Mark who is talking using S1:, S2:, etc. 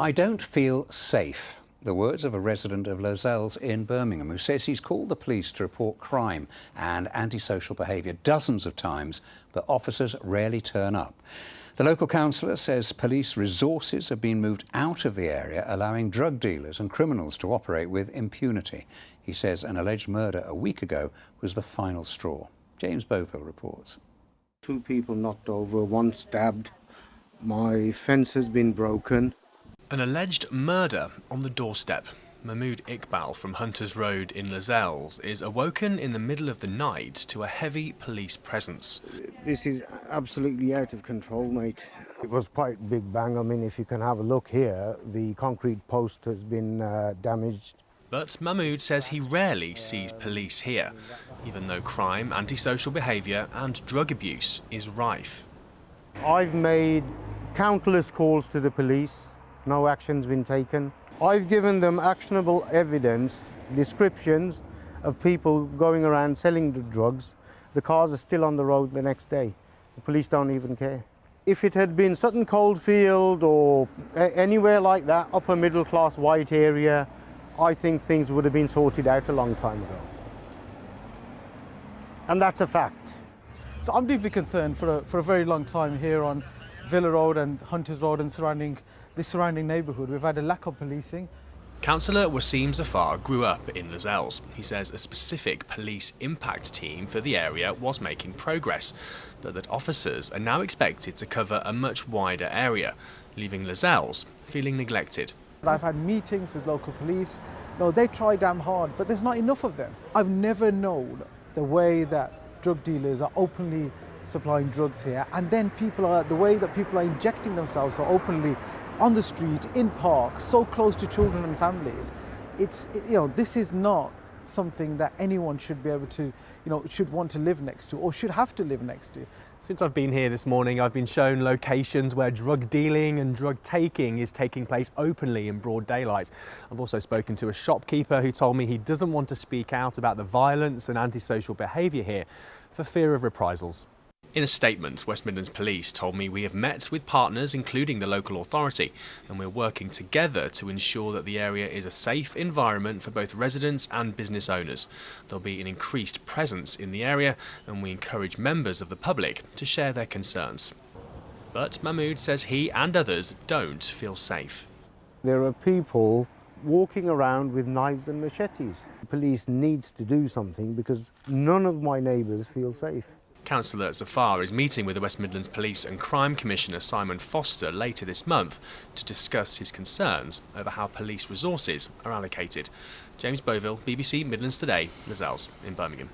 S1: I don't feel safe. The words of a resident of Lozells in Birmingham who says he's called the police to report crime and antisocial behaviour dozens of times, but officers rarely turn up. The local councillor says police resources have been moved out of the area, allowing drug dealers and criminals to operate with impunity. He says an alleged murder a week ago was the final straw. James Boville reports.
S2: 2 people knocked over, 1 stabbed. My fence has been broken.
S3: An alleged murder on the doorstep. Mahmood Iqbal from Hunters Road in Lozells is awoken in the middle of the night to a heavy police presence.
S2: This is absolutely out of control, mate. It was quite a big bang. I mean, if you can have a look here, the concrete post has been damaged.
S3: But Mahmood says he rarely sees police here, even though crime, antisocial behaviour and drug abuse is rife.
S2: I've made countless calls to the police. No action's been taken. I've given them actionable evidence, descriptions of people going around selling the drugs. The cars are still on the road the next day. The police don't even care. If it had been Sutton Coldfield or anywhere like that, upper middle class white area, I think things would have been sorted out a long time ago. And that's a fact.
S4: So I'm deeply concerned for a very long time here on Villa Road and Hunters Road and the surrounding neighbourhood. We've had a lack of policing.
S3: Councillor Waseem Zaffar grew up in Lozells. He says a specific police impact team for the area was making progress, but that officers are now expected to cover a much wider area, leaving Lozells feeling neglected.
S4: I've had meetings with local police. No, they try damn hard, but there's not enough of them. I've never known the way that drug dealers are openly supplying drugs here, and then the way that people are injecting themselves so openly on the street, in parks, so close to children and families. This is not something that anyone should be able to, should want to live next to or should have to live next to.
S5: Since I've been here this morning, I've been shown locations where drug dealing and drug taking is taking place openly in broad daylight. I've also spoken to a shopkeeper who told me he doesn't want to speak out about the violence and antisocial behaviour here for fear of reprisals.
S3: In a statement, West Midlands Police told me we have met with partners, including the local authority, and we're working together to ensure that the area is a safe environment for both residents and business owners. There'll be an increased presence in the area, and we encourage members of the public to share their concerns. But Mahmood says he and others don't feel safe.
S2: There are people walking around with knives and machetes. The police needs to do something because none of my neighbours feel safe.
S3: Councillor Zaffar is meeting with the West Midlands Police and Crime Commissioner Simon Foster later this month to discuss his concerns over how police resources are allocated. James Boville, BBC Midlands Today, Lozells in Birmingham.